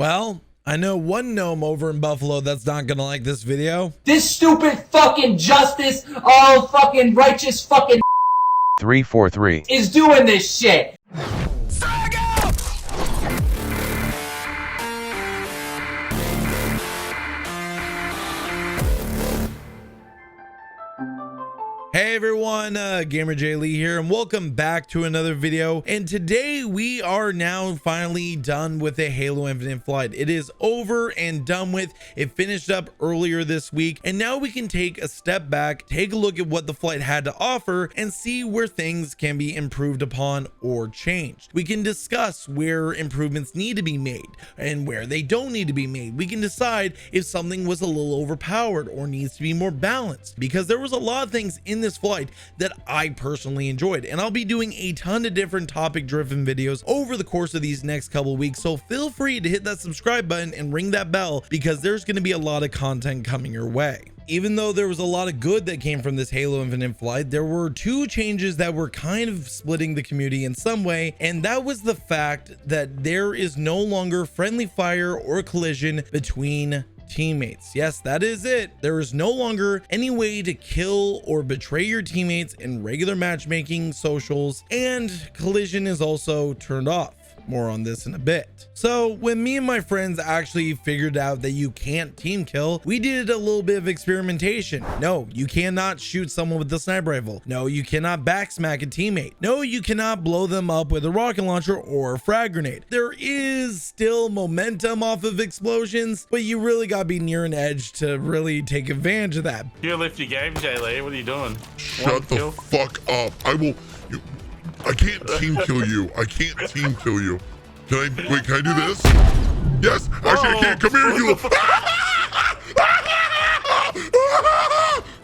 Well, I know one gnome over in Buffalo that's not gonna like this video. This stupid fucking justice, all fucking righteous fucking 343 is doing this shit. Hey everyone, GamerJlee here, and welcome back to another video. And today we are now finally done with the Halo Infinite flight. It is over and done with. It finished up earlier this week, and now we can take a step back, take a look at what the flight had to offer, and see where things can be improved upon or changed. We can discuss where improvements need to be made and where they don't need to be made. We can decide if something was a little overpowered or needs to be more balanced, because there was a lot of things in this flight that I personally enjoyed, and I'll be doing a ton of different topic driven videos over the course of these next couple weeks, so feel free to hit that subscribe button and ring that bell, because there's going to be a lot of content coming your way. Even though there was a lot of good that came from this Halo Infinite flight, there were two changes that were kind of splitting the community in some way, and that was the fact that there is no longer friendly fire or collision between teammates. Yes, that is it. There is no longer any way to kill or betray your teammates in regular matchmaking, socials, and collision is also turned off. More on this in a bit. So when me and my friends actually figured out that you can't team kill, we did a little bit of experimentation. No, you cannot shoot someone with the sniper rifle. No, you cannot backsmack a teammate. No, you cannot blow them up with a rocket launcher or a frag grenade. There is still momentum off of explosions, but you really gotta be near an edge to really take advantage of that. You lift your game, GamerJlee. What are you doing? Shut the fuck up. I can't team kill you. I can't team kill you. Can I do this? Yes! Actually, I can't. Come here, you.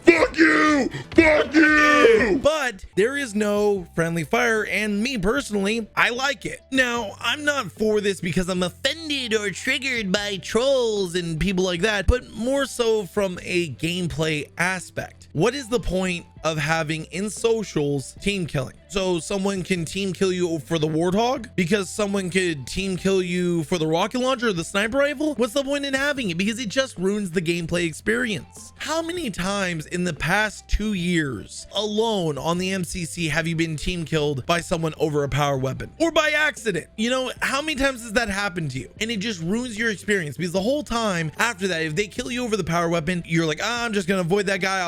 Fuck you! Fuck you! But there is no friendly fire, and me personally, I like it. Now, I'm not for this because I'm offended or triggered by trolls and people like that, but more so from a gameplay aspect. What is the point of having in socials team killing? So someone can team kill you for the Warthog because someone could team kill you for the rocket launcher or the sniper rifle? What's the point in having it? Because it just ruins the gameplay experience. How many times in the past 2 years alone on the MCC have you been team killed by someone over a power weapon or by accident? You know, how many times has that happened to you? And it just ruins your experience, because the whole time after that, if they kill you over the power weapon, you're like, I'm just gonna avoid that guy.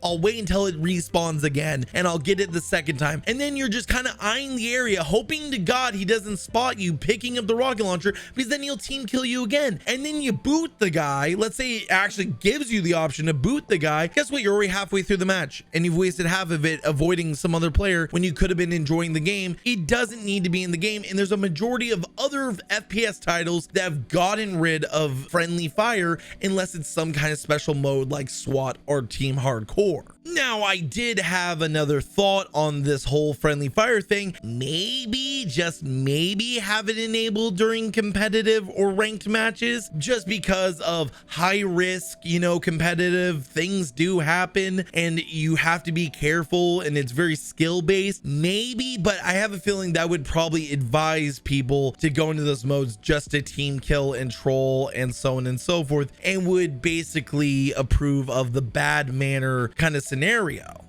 I'll wait until it respawns again and I'll get it the second time. And then you're just kind of eyeing the area, hoping to God he doesn't spot you picking up the rocket launcher, because then he'll team kill you again. And then you boot the guy. Let's say it actually gives you the option to boot the guy. Guess what? You're already halfway through the match and you've wasted half of it avoiding some other player when you could have been enjoying the game. It doesn't need to be in the game. And there's a majority of other FPS titles that have gotten rid of friendly fire unless it's some kind of special mode like SWAT or Team Hardcore. Now, I did have another thought on this whole friendly fire thing. Maybe, just maybe, have it enabled during competitive or ranked matches, just because of high risk, you know, competitive things do happen and you have to be careful and it's very skill based. Maybe, but I have a feeling that would probably advise people to go into those modes just to team kill and troll and so on and so forth, and would basically approve of the bad manner kind of scenario.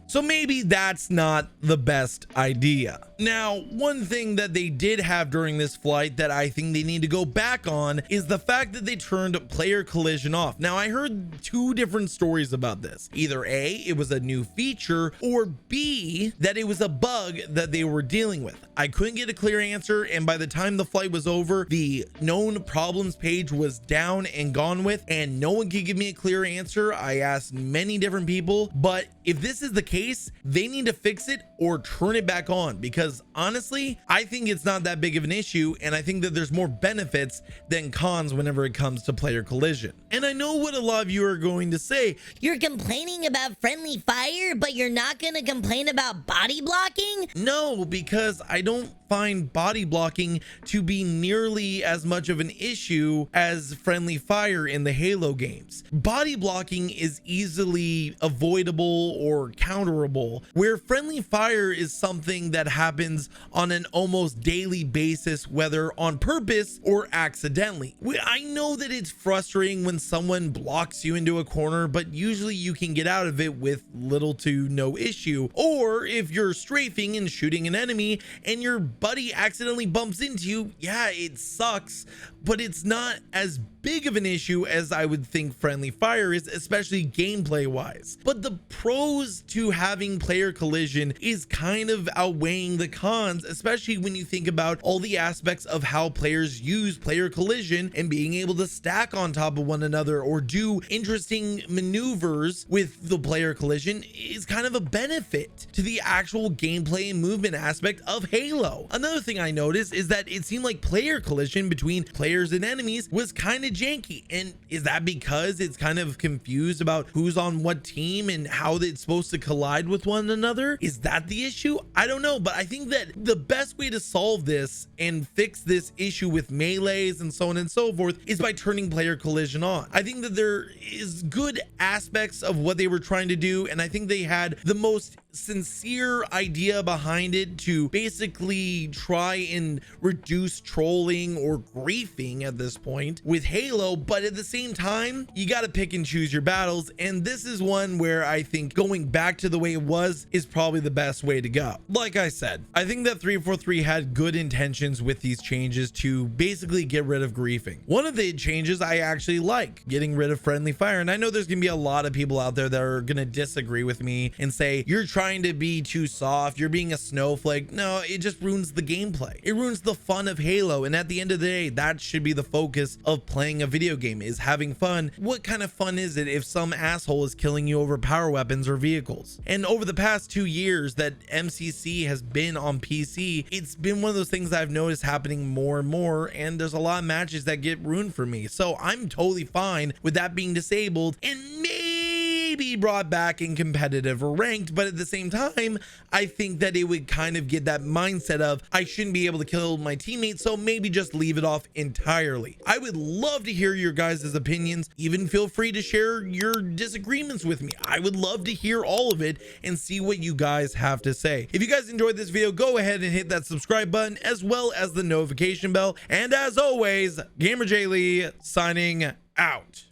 So maybe that's not the best idea. Now, one thing that they did have during this flight that I think they need to go back on is the fact that they turned player collision off. Now, I heard two different stories about this. Either A, it was a new feature, or B, that it was a bug that they were dealing with. I couldn't get a clear answer, and by the time the flight was over, the known problems page was down and gone with, and no one could give me a clear answer. I asked many different people, but if this is the case, they need to fix it or turn it back on, because honestly, I think it's not that big of an issue, and I think that there's more benefits than cons whenever it comes to player collision. And I know what a lot of you are going to say. You're complaining about friendly fire, but you're not going to complain about body blocking? No, because I don't find body blocking to be nearly as much of an issue as friendly fire in the Halo games. Body blocking is easily avoidable or counterable, where friendly fire is something that happens on an almost daily basis, whether on purpose or accidentally. I know that it's frustrating when someone blocks you into a corner, but usually you can get out of it with little to no issue. Or if you're strafing and shooting an enemy and your buddy accidentally bumps into you, yeah, it sucks, but it's not as big of an issue as I would think friendly fire is, especially gameplay wise. But the pros to having player collision is kind of outweighing the cons, especially when you think about all the aspects of how players use player collision, and being able to stack on top of one another or do interesting maneuvers with the player collision is kind of a benefit to the actual gameplay and movement aspect of Halo. Another thing I noticed is that it seemed like player collision between players and enemies was kind of janky. And is that because it's kind of confused about who's on what team and how it's supposed to collide with one another? Is that the issue? I don't know, but I think that the best way to solve this and fix this issue with melees and so on and so forth is by turning player collision on. I think that there is good aspects of what they were trying to do, and I think they had the most sincere idea behind it to basically try and reduce trolling or griefing at this point with Halo. But at the same time, you got to pick and choose your battles, and this is one where I think going back to the way it was is probably the best way to go. Like I said, I think that 343 had good intentions with these changes to basically get rid of griefing. One of the changes I actually like, getting rid of friendly fire, and I know there's gonna be a lot of people out there that are gonna disagree with me and say you're trying to be too soft, you're being a snowflake. No, it just ruins the gameplay. It ruins the fun of Halo, and at the end of the day, that should be the focus of playing a video game, is having fun. What kind of fun is it if some asshole is killing you over power weapons or vehicles? And over the past 2 years that MCC has been on PC, it's been one of those things that I've noticed happening more and more, and there's a lot of matches that get ruined for me. So I'm totally fine with that being disabled and maybe brought back in competitive or ranked, but at the same time, I think that it would kind of get that mindset of I shouldn't be able to kill my teammates, so maybe just leave it off entirely. I would love to hear your guys' opinions. Even feel free to share your disagreements with me. I would love to hear all of it and see what you guys have to say. If you guys enjoyed this video, go ahead and hit that subscribe button as well as the notification bell. And as always, GamerJlee signing out.